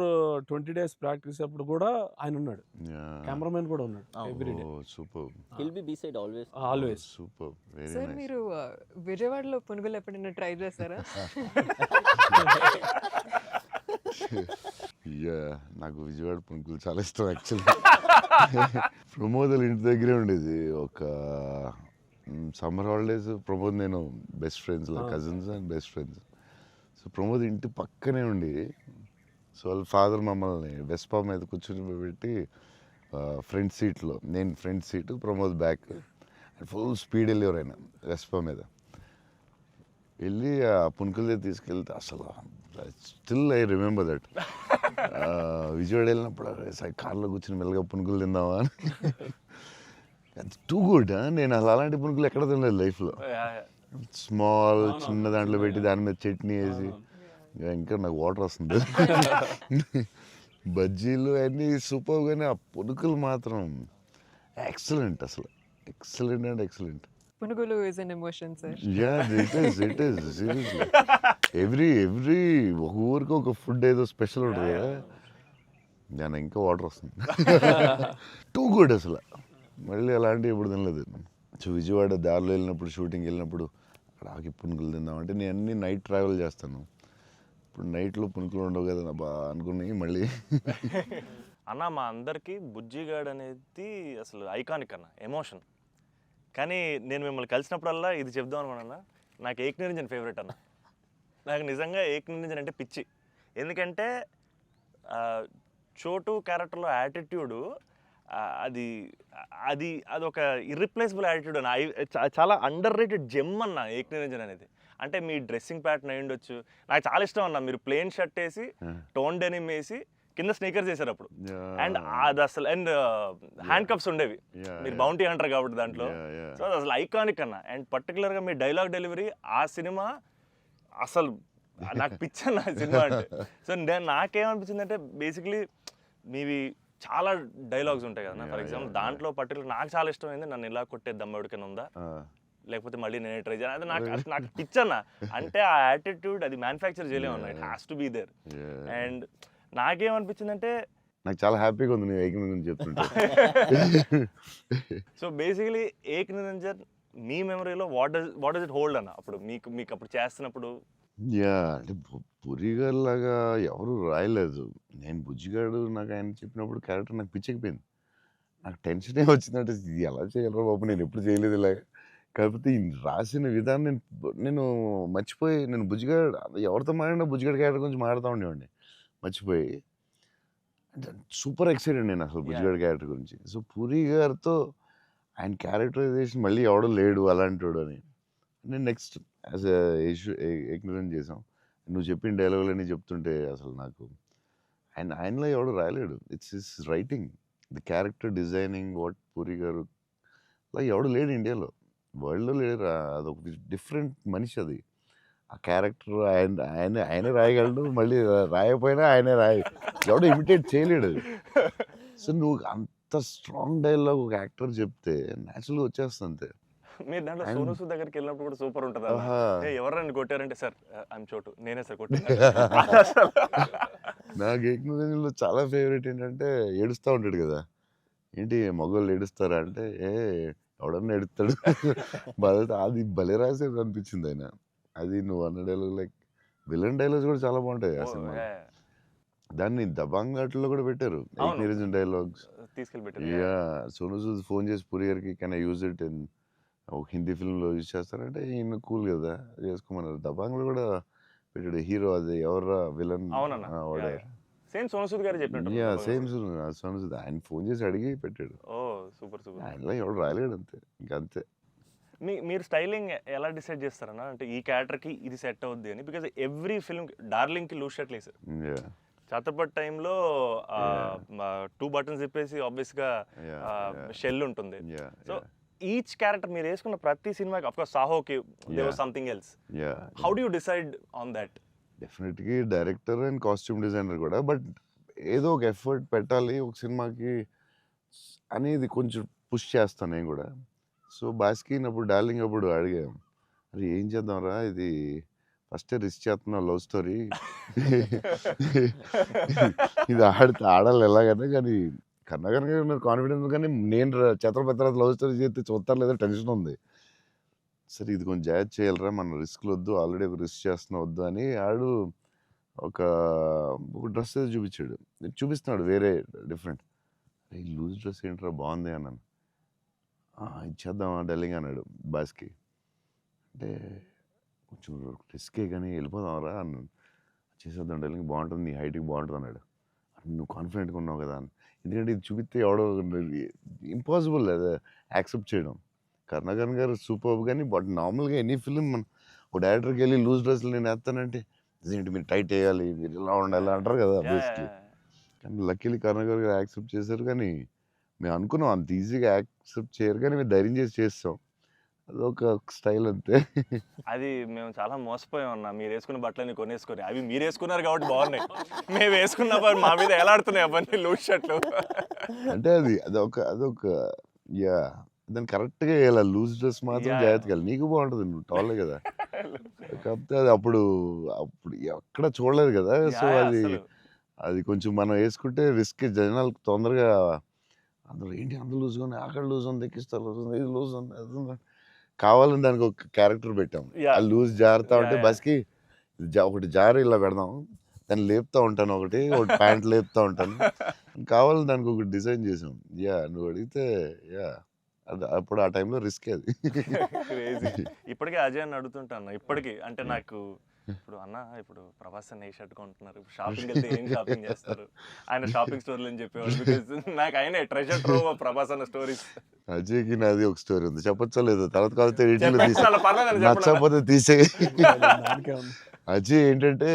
20 days ప్రాక్టీస్ అప్పుడు కూడా ఆయన ఉన్నాడు. కెమెరామెన్ కూడా ఉన్నాడు every day. Super will be beside always. Always. Super very sir nice. మీరు విజయవాడలో పునుగులు ఎప్పుడైనా ట్రై చేస్తారా? యా నాకు విజయవాడ పునుకులు చాలా ఇష్టం యాక్చువల్లీ. ప్రమోద్ ఇంటి దగ్గరే ఉండేది. ఒక సమ్మర్ హాలిడేస్ ప్రమోద్ నేను best friends, cousins and best friends. So Pramod ఇంటి పక్కనే ఉండి, సో వాళ్ళ ఫాదర్ మమ్మల్ని వెస్పా మీద కూర్చొని పెట్టి ఫ్రంట్ సీట్లో, నేను front seat, Pramod back, full speed వెళ్ళేవారు ఆయన వెస్పా మీద. వెళ్ళి ఆ పునుకుల దగ్గర తీసుకెళ్తే అసలు still I remember that. Vijayawada వెళ్ళినప్పుడు కార్లో కూర్చొని మెల్లగా పునుకులు తిందామా అని. Too good. నేను అసలు అలాంటి పునుకులు ఎక్కడ తినలేదు లైఫ్లో. స్మాల్ చిన్న దాంట్లో పెట్టి దాని మీద చట్నీ వేసి, ఇంకా నాకు వాటర్ వస్తుంది. బజ్జీలు అన్నీ సూపర్, కానీ ఆ పునుకులు మాత్రం ఎక్సలెంట్, అసలు ఎక్సలెంట్ అండ్ ఎక్సలెంట్. పునుగులు is an emotion sir. It is seriously. Every ఒక ఊరికి ఒక ఫుడ్ ఏదో స్పెషల్ ఉంటుంది కదా, నేను ఇంకా వాటర్ వస్తుంది. టూ గుడ్ అసలు. మళ్ళీ అలాంటివి ఇప్పుడు తినలేదు. సో విజయవాడ దారిలో వెళ్ళినప్పుడు, షూటింగ్ వెళ్ళినప్పుడు అక్కడ ఆకి పునుకులు తిందామంటే, నేను అన్ని నైట్ ట్రావెల్ చేస్తాను. ఇప్పుడు నైట్లో పునుకులు ఉండవు కదా బా అనుకుని మళ్ళీ. అన్న మా అందరికీ బుజ్జిగాడ్ అనేది అసలు ఐకానిక్ అన్న, ఎమోషన్. కానీ నేను మిమ్మల్ని కలిసినప్పుడల్లా ఇది చెప్దాం అనుకున్నా, నాకు ఏక్ నిరంజన్ ఫేవరెట్ అన్న. నాకు నిజంగా ఏక్ నిరంజన్ అంటే పిచ్చి. ఎందుకంటే చోటు క్యారెక్టర్లో యాటిట్యూడు అది అది అదొక ఇర్రిప్లేసబుల్ యాటిట్యూడ్ అన్న. చాలా అండర్ రేటెడ్ జెమ్ అన్న ఏక్ నిరంజన్ అనేది. అంటే మీ డ్రెస్సింగ్ ప్యాటర్న్ అయి ఉండొచ్చు, నాకు చాలా ఇష్టం అన్న. మీరు ప్లెయిన్ షర్ట్ వేసి టోన్ డెనిమ్ వేసి కింద స్నీకర్స్ చేశారు అప్పుడు, అండ్ అది అసలు, అండ్ హ్యాండ్ కప్స్ ఉండేవి. మీరు బౌంటీ అంటారు కాబట్టి దాంట్లో. సో అది అసలు ఐకానిక్ అన్న. అండ్ పర్టికులర్గా మీ డైలాగ్ డెలివరీ ఆ సినిమా అసలు నాకు పిచ్చన్న సినిమా అంటే. సో నాకేమనిపించింది అంటే, బేసిక్లీ మీవి చాలా డైలాగ్స్ ఉంటాయి కదా. ఫర్ ఎగ్జాంపుల్ దాంట్లో పర్టికులర్ నాకు చాలా ఇష్టమైంది, నన్ను ఇలా కొట్టే దమ్మడికైనా ఉందా, లేకపోతే మళ్ళీ నేనే ట్రై చేయాలి, అది నాకు పిచ్చన్న. అంటే ఆ యాటిట్యూడ్ అది మ్యానుఫ్యాక్చర్ చేయలేమన్నా, it has to be there. And నాకేమనిపించిందంటే, నాకు చాలా హ్యాపీగా ఉంది నేను ఏక్ నిరంజన్ చెప్తుంటే. సో బేసికలీ ఏక్ నిరంజన్ మీ మెమరీలో వాట్ డస్ ఇట్ హోల్డ్ అన్న? అప్పుడు మీకు అప్పుడు చేస్తున్నప్పుడు. అంటే పురిగారు లాగా ఎవరు రాయలేదు. నేను బుజ్జిగాడు నాకు ఆయన చెప్పినప్పుడు క్యారెక్టర్ నాకు పిచ్చెక్కిపోయింది. నాకు టెన్షనే వచ్చిందంటే, ఇది ఎలా చేయాలరా బాబు, నేను ఎప్పుడు చేయలేదు ఇలాగ. కాకపోతే ఈ రాసిన విధానం నేను మర్చిపోయి, నేను బుజ్జిగాడు ఎవరితో మాట్లాడినా బుజ్జిగాడు క్యారెక్టర్ గురించి మాట్లాడుతూ ఉండేవాడిని మర్చిపోయి. అంటే సూపర్ ఎక్సైటెడ్ నేను అసలు బుజ్జిగాడు క్యారెక్టర్ గురించి. సో పూరి గారితో ఆయన క్యారెక్టరైజేషన్ మళ్ళీ ఎవడో లేడు అలాంటి అని నేను నెక్స్ట్ యాజ్ ఎగ్నరెంట్ చేసాం. నువ్వు చెప్పిన డైలాగులన్నీ చెప్తుంటే అసలు నాకు ఆయనలో ఎవడు రాయలేడు. It's his writing, the character designing, what Puri garu అలా ఎవడు లేడు ఇండియాలో, వరల్డ్లో లేడు. అదొక డిఫరెంట్ మనిషి అది. ఆ క్యారెక్టర్ ఆయనే రాయగలడు, మళ్ళీ రాయకపోయినా ఆయనే ఎవడో ఇమిటేట్ చేయలేడు అది. సో నువ్వు అంత స్ట్రాంగ్ డైలాగ్ ఒక యాక్టర్ చెప్తే న్యాచురల్గా వచ్చేస్తుంది అంతే. మీరు దాంట్లో సోను సూద్ దగ్గరికి వెళ్ళినప్పుడు కూడా సూపర్ ఉంటుంది. ఎవరైనా కొట్టారంటే, సార్ ఐమ్ చోటు, నేనే సార్ కొట్టాను. నాకు ఏకనిరంజన్లో చాలా ఫేవరెట్ ఏంటంటే, ఏడుస్తూ ఉంటాడు కదా, ఏంటి మగవాళ్ళు ఏడుస్తారా అంటే, ఎవడన్నా ఏడుస్తాడు బాధ. అది భలే రాసేది అనిపించింది ఆయన. అది నువ్వు అన్న డైలాగ్, లైక్ విలన్ డైలాగ్స్ కూడా చాలా బాగుంటాయి ఆ సినిమా. దాన్ని దబాంగ్ ఆటలో కూడా పెట్టారు నిరంజన్ డైలాగ్స్ తీసుకెళ్ళి. సోను సూద్ ఫోన్ చేసి పూరి గారికి, can I use it in ఒక హిందీ ఫిల్మ్లో యూజ్ చేస్తారంటే, ఈయన కూల్ కదా చేసుకోమన్నారు. దబాంగ్లో కూడా పెట్టాడు హీరో, అది ఎవర్రా విలన్ సేమ్ సోను సూద్ గారు చెప్పినట్టు. సేమ్ సోను సూద్ ఆయన ఫోన్ చేసి అడిగి పెట్టాడు. Super super. ఆయనలో ఎవడు రాయలేడు అంతే, ఇంకా అంతే. మీరు స్టైలింగ్ ఎలా డిసైడ్ చేస్తారన్నా, అంటే ఈ క్యారెక్టర్కి ఇది సెట్ అవుద్ది అని? బికాజ్ ఎవ్రీ ఫిల్మ్ డార్లింగ్కి లూజ్ షర్ట్లు వేసారు, ఛత్రపతి టైంలో 2 బటన్స్ చెప్పేసి ఆబ్వియస్గా షెల్ ఉంటుంది. సో ఈచ్ క్యారెక్టర్ మీరు వేసుకున్న ప్రతి సినిమాకి, ఆఫ్ కోర్స్ సాహోకి there was something else. How do you decide on that? డెఫినెట్గా డైరెక్టర్ అండ్ కాస్ట్యూమ్ డిజైనర్ కూడా, బట్ ఏదో ఒక ఎఫర్ట్ పెట్టాలి ఒక సినిమాకి అనేది కొంచెం పుష్ చేస్తాను నేను కూడా. సో బాస్కిన్ అప్పుడు డార్లింగ్ అప్పుడు అడిగాం, అరే ఏం చేద్దాంరా, ఇది ఫస్ట్ రిస్క్ చేస్తున్నావు లవ్ స్టోరీ, ఇది ఆడాలి ఎలాగైనా, కానీ కన్నా కాన్ఫిడెన్స్, కానీ నేను ఛత్రపతి తర్వాత లవ్ స్టోరీ చేస్తే చూస్తారు లేదా టెన్షన్ ఉంది. సరే ఇది కొంచెం జాగ్రత్త చేయాలరా, మన రిస్క్లు వద్దు, ఆల్రెడీ ఒక రిస్క్ చేస్తున్నా వద్దు అని ఆడు ఒక డ్రెస్ ఏదో చూపించాడు, చూపిస్తున్నాడు వేరే డిఫరెంట్. ఈ లూజ్ డ్రెస్ ఏంట్రా బాగుంది అన్నాను. ఇచ్చేద్దామా డార్లింగ్ అన్నాడు బాస్కి. అంటే కొంచెం రిస్కే కానీ వెళ్ళిపోదాంరా అన్నాను. చేసేద్దాం డార్లింగ్, బాగుంటుంది, నీ హైట్కి బాగుంటుంది అన్నాడు. నువ్వు కాన్ఫిడెంట్గా ఉన్నావు కదా అని. ఎందుకంటే ఇది చూపిస్తే ఎవడో ఇంపాసిబుల్ అది యాక్సెప్ట్ చేయడం. కరుణాకరన్ గారు సూపర్, కానీ బట్ నార్మల్గా ఎనీ ఫిలిం ఒక డైరెక్టర్కి వెళ్ళి లూజ్ డ్రెస్లు నేను వేస్తానంటే, ఇదేంటి మీరు టైట్ వేయాలి, మీరు ఇలా ఉండాలి అంటారు కదా బేసిక్లీ. కానీ లక్కీలీ కరుణాకర్ గారు యాక్సెప్ట్ చేశారు. కానీ మేము అనుకున్నాం అంత ఈజీగా యాక్సెప్ట్ చేయరు, కానీ మేము ధైర్యం చేసి చేస్తాం. అదొక స్టైల్ అంతే. అది మేము చాలా మోసపోయాం అన్న. మీరు వేసుకున్న బట్టలన్నీ కొనేసుకొని అవి మీరు వేసుకున్నారు కాబట్టి బాగున్నాయి. మేము వేసుకున్న మా మీద ఎలాడుతున్నాయి అవన్నీ లూజ్ షర్ట్లు. అంటే అదొక యా దాన్ని కరెక్ట్గా వేయాలి. లూజ్ డ్రెస్ మాత్రం Yeah. జాగ్రత్తగా వేయాలి. నీకు బాగుంటుంది, నువ్వు టాలే కదా. కాకపోతే అది అప్పుడు ఎక్కడ చూడలేదు కదా. సో Yeah, అది అసలు అది కొంచెం మనం వేసుకుంటే రిస్క్. జనాలకు తొందరగా అందులో ఏంటి అంత లూజ్గా ఉంది, అక్కడ లూజ్ ఉంది, ఎక్కిస్తా లూజ్ ఉంది, ఇది లూజ్ ఉంది, అది ఉంది. కావాలని దానికి ఒక క్యారెక్టర్ పెట్టాం. Yeah. ఆ లూజ్ జారుతా Yeah, ఉంటే yeah. బస్కి ఒకటి జారి ఇలా పెడదాం, దాన్ని లేపుతా ఉంటాను, ఒకటి ప్యాంట్ లేపుతా ఉంటాను. కావాలని దానికి ఒకటి డిజైన్ చేసాం. యా నువ్వు అడిగితే యా అది అప్పుడు ఆ టైంలో రిస్క్ అది. క్రేజీ. ఇప్పటికే అజయ్ అని అడుగుతుంటాను. ఇప్పటికీ అంటే నాకు ఇప్పుడు అన్న ఇప్పుడు ప్రభాస్ అన్న ఏ షర్ట్ కొంటున్నారు, షాపింగ్ వెళ్తే ఏం షాపింగ్ చేస్తారు, ఆయన షాపింగ్ స్టోర్లు అని చెప్పేవాడు. బికాజ్ నాకు ఆయన ట్రెజర్ ట్రోవ్ ప్రభాస్ అన్న స్టోరీస్. అజయ్కి నాది ఒక స్టోరీ ఉంది, చెప్పచ్చో లేదో తర్వాత కాకపోతే ఎడిట్లో తీసే, పర్లేదు నచ్చకపోతే తీసే. దానికే ఉంది. అజయ్ ఏంటంటే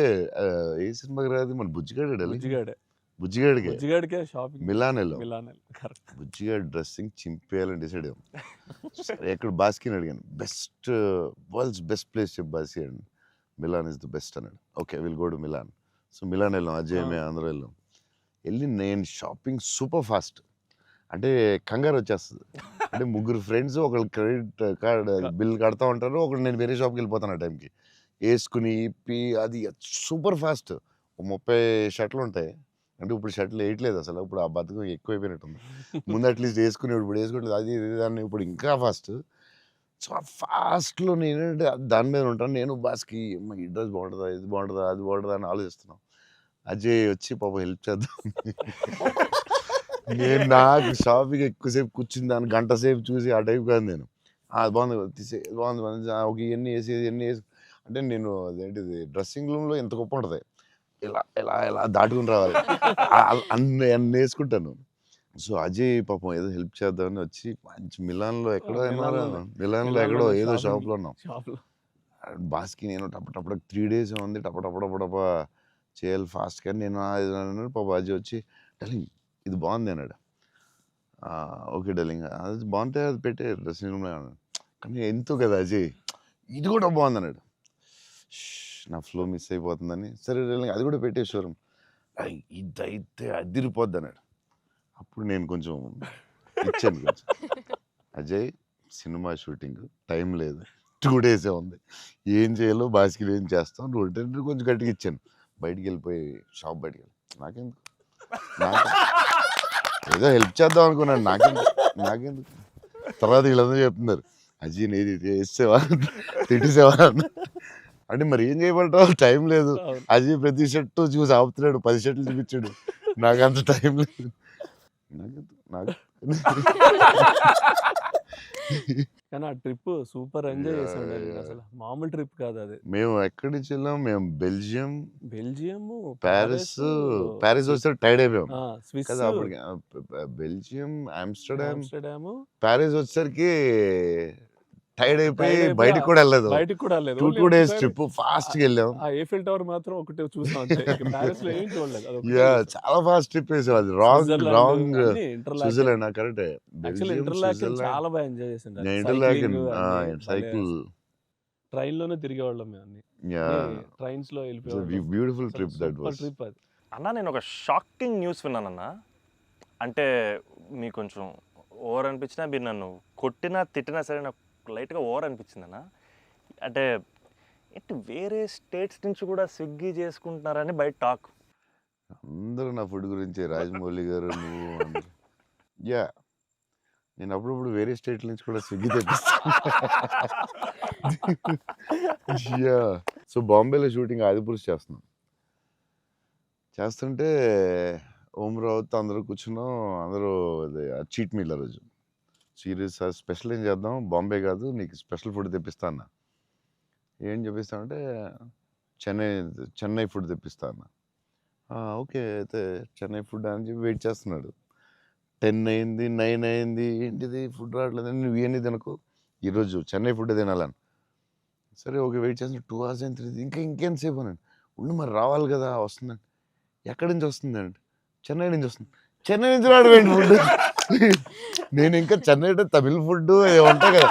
ఏ సినిమాకి రాదు మన బుజ్జిగాడే బుజ్జిగాడే బుజ్జిగాడికి బుజ్జిగాడికే షాపింగ్ మిలాన్ వెళ్ళాం. Milan correct. బుజ్జిగాడి డ్రెస్సింగ్ చింపేయాలని డిసైడ్ అయ్యాం. సరే ఎక్కడ బాస్కిని అడిగాను, వరల్డ్స్ బెస్ట్ ప్లేస్ చెప్పు బాస్కి అండి. మిలాన్ ఇస్ ద బెస్ట్ అన్నాడు. Okay will go to Milan. So Milan వెళ్ళాం, అజయ్ మేము అందరూ వెళ్ళాం. వెళ్ళి నేను షాపింగ్ సూపర్ ఫాస్ట్, అంటే కంగారు వచ్చేస్తుంది. అంటే ముగ్గురు ఫ్రెండ్స్ ఒకళ్ళు క్రెడిట్ కార్డ్ బిల్ కడతా ఉంటారు, ఒకళ్ళు నేను వేరే షాప్కి వెళ్ళిపోతాను ఆ టైంకి. వేసుకుని ఇప్పి అది సూపర్ ఫాస్ట్. 30 షర్ట్లు ఉంటాయి. అంటే ఇప్పుడు షర్ట్లు వేయట్లేదు అసలు, ఇప్పుడు ఆ బతుకు ఎక్కువైపోయినట్టుంది. ముందు అట్లీస్ట్ వేసుకుని ఇప్పుడు వేసుకోవట్లేదు, అది ఇది దాన్ని ఇప్పుడు ఇంకా ఫాస్ట్. సో ఆ ఫాస్ట్లో నేనంటే దాని మీద ఉంటాను. నేను బాస్కి ఈ డ్రెస్ బాగుంటుందా, ఇది బాగుంటుందా, అది బాగుంటుందా అని ఆలోచిస్తున్నాం. అజయ్ వచ్చి పాపం హెల్ప్ చేద్దాం. నేను నాకు షాపింగ్ ఎక్కువసేపు కూర్చుని దాన్ని గంట సేపు చూసి ఆ టైప్ కాదు నేను. అది బాగుంది తీసే, బాగుంది ఒక ఇవన్నీ వేసి ఇవన్నీ వేసి, అంటే నేను అదేంటిది డ్రెస్సింగ్ రూమ్లో ఎంత గొప్ప ఉంటుంది, ఇలా ఇలా ఇలా దాటుకుని రావాలి, అన్ని వేసుకుంటాను. సో అజయ్ పాపం ఏదో హెల్ప్ చేద్దామని వచ్చి మంచి మిలాన్లో ఎక్కడో మిలాన్లో ఎక్కడో ఏదో షాప్లో ఉన్నాం. షాప్లో బాస్కి నేను టపటపడ 3 days ఉంది, టపటపడపడప చేయాలి ఫాస్ట్. కానీ నేను అన్నాడు. పాప అజయ్ వచ్చి డార్లింగ్ ఇది బాగుంది అన్నాడు. ఓకే డార్లింగ్ అది బాగుంటే అది పెట్టే డ్రెస్సింగ్ రూమ్లో అన్నాడు. కానీ ఎంతో కదా అజయ్ ఇది కూడా బాగుంది అన్నాడు. నా ఫ్లో మిస్ అయిపోతుందని, సరే డార్లింగ్ అది కూడా పెట్టే షోరూమ్, ఇదైతే అదిరిపోద్ది అన్నాడు. అప్పుడు నేను కొంచెం ఇచ్చాను కొంచెం. అజయ్ సినిమా షూటింగ్ టైం లేదు, 2 days ఉంది, ఏం చేయాలో బాస్కి ఏం చేస్తాం, నువ్వు కొంచెం గట్టిగా ఇచ్చాను. బయటికి వెళ్ళిపోయి షాప్ బయటికి వెళ్ళి నాకెందుకు ఏదో హెల్ప్ చేద్దాం అనుకున్నాను, నాకెందుకు. తర్వాత వీళ్ళందరూ చెప్తున్నారు అజయ్ నేది వేసేవా తిట్టేసేవా అంటే మరి ఏం చేయమంటావు, టైం లేదు. అజయ్ ప్రతి షర్టు చూసి ఆపుతున్నాడు, 10 షర్ట్లు చూపించాడు, నాకు అంత టైం లేదు. నాకు కానీ ఆ ట్రిప్ సూపర్ ఎంజాయ్ చేసాడు. అసలు మామూలు ట్రిప్ కాదు అది. మేము ఎక్కడి నుంచి వెళ్ళాం, మేము బెల్జియం, ప్యారిస్ వస్తే టైర్డ్ అయిపోయాం స్విస్ కదా అప్పటికి. బెల్జియం, ఆమ్స్టర్డామ్, ఆమ్స్టర్డామ్, ప్యారిస్ వచ్చేసరికి టైర్డ్ అయిపోయి బయటకు కూడా వెళ్ళలేదు. 2 days ట్రిప్ ఫాస్ట్ గా వెళ్ళాం. ఆ ఏఫిల్ టవర్ మాత్రం ఒకటి చూసాం, ప్యారిస్ లో ఏం చూడలేదు. చాలా ఫాస్ట్ ట్రిప్ వేసాం. అది రాంగ్ స్విట్జర్లాండ్ కరెక్ట్. చాలా బాగా ఎంజాయ్ చేసాం. సైకిల్ ట్రైన్ లోనే తిరిగేవాళ్ళం మేము అన్ని. ట్రైన్స్ లో వెళ్ళిపోయాం. Beautiful trip that was. Trip అది. అన్న నేను ఒక షాకింగ్ న్యూస్ విన్నానన్న. అంటే మీకు కొంచెం ఓవర్ అనిపించినా, మీరు నన్ను కొట్టినా తిట్టినా సరే నాకు లైట్గా ఓవర్ అనిపించింది అన్న. అంటే ఏంటి వేరే స్టేట్స్ నుంచి కూడా స్విగ్గీ చేసుకుంటున్నారని బయట టాక్. అందరూ నా ఫుడ్ గురించి రాజమౌళి గారు నువ్వు యా నేను అప్పుడప్పుడు వేరే స్టేట్ నుంచి కూడా స్విగ్గీ తెప్పిస్తాను. యా సో బాంబేలో షూటింగ్ ఆదిపురుష్ చేస్తుంటే ఓం రావుతో అందరూ కూర్చున్నాం. అందరూ అదే చీట్ మీల్ ఆ రోజు. సీరియస్ స్పెషల్ ఏం చేద్దాం, బాంబే కాదు నీకు స్పెషల్ ఫుడ్ తెప్పిస్తా అన్న. ఏం చెప్పిస్తామంటే చెన్నై ఫుడ్ తెప్పిస్తా అన్న. ఓకే అయితే చెన్నై ఫుడ్ అని చెప్పి వెయిట్ చేస్తున్నాడు. 10 అయింది, 9 అయింది, ఏంటిది ఫుడ్ రావట్లేదు, నువ్వు ఇవన్నీ తినకు, ఈరోజు చెన్నై ఫుడ్ తినాలని. సరే ఓకే వెయిట్ చేస్తున్నా. 2 hours అయింది, ఇంకెంతసేపు అనండి. ఉండి మరి రావాలి కదా, వస్తుందండి. ఎక్కడి నుంచి వస్తుందండి? చెన్నై నుంచి వస్తుంది. చెన్నై నుంచి రావడం ఫుడ్. నేను ఇంకా చెన్నై అంటే తమిళ ఫుడ్ ఉంటాయి కదా,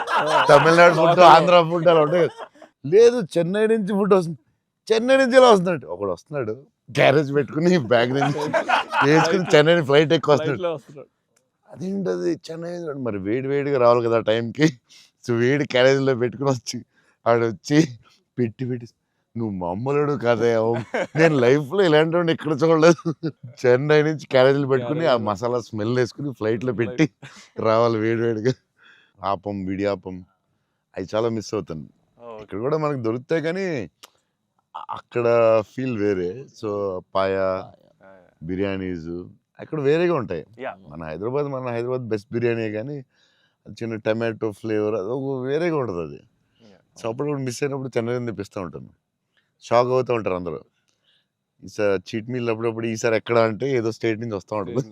తమిళనాడు ఫుడ్, ఆంధ్ర ఫుడ్ అలా ఉంటాయి కదా. లేదు చెన్నై నుంచి ఫుడ్ వస్తుంది. చెన్నై నుంచి ఎలా వస్తున్నాడు? ఒకడు వస్తున్నాడు క్యారేజ్ పెట్టుకుని బ్యాగ్ నుంచి వేసుకుని చెన్నై ఫ్లైట్ ఎక్కువ వస్తున్నాడు. ఫ్లైట్లో వస్తున్నాడు. అదేంటది చెన్నై మరి వేడి వేడిగా రావాలి కదా టైంకి. సో వేడి క్యారేజ్లో పెట్టుకుని వచ్చి ఆడొచ్చి పెట్టి నువ్వు మామూలుడు కదే, నేను లైఫ్లో ఇలాంటి వాడిని ఎక్కడ చూడలేదు. చెన్నై నుంచి క్యారేజీలు పెట్టుకుని ఆ మసాలా స్మెల్ వేసుకుని ఫ్లైట్లో పెట్టి రావాలి వేడి వేడిగా. ఆపం, విడియాపం అవి చాలా మిస్ అవుతాను. ఇక్కడ కూడా మనకు దొరుకుతాయి కానీ అక్కడ ఫీల్ వేరే. సో పాయా, బిర్యానీస్ అక్కడ వేరేగా ఉంటాయి. యా మన హైదరాబాద్ బెస్ట్ బిర్యానీ, కానీ అది చిన్న టమాటో ఫ్లేవర్ అది ఒక వేరేగా ఉంటుంది అది. సో అప్పుడు మిస్ అయినప్పుడు చెన్నై తెప్పిస్తూ ఉంటాను. షాక్ అవుతూ ఉంటారు అందరూ. ఈసారి చీట్ మీల్ అప్పుడప్పుడు ఈసారి ఎక్కడ అంటే ఏదో స్టేట్ నుంచి వస్తూ ఉంటుంది.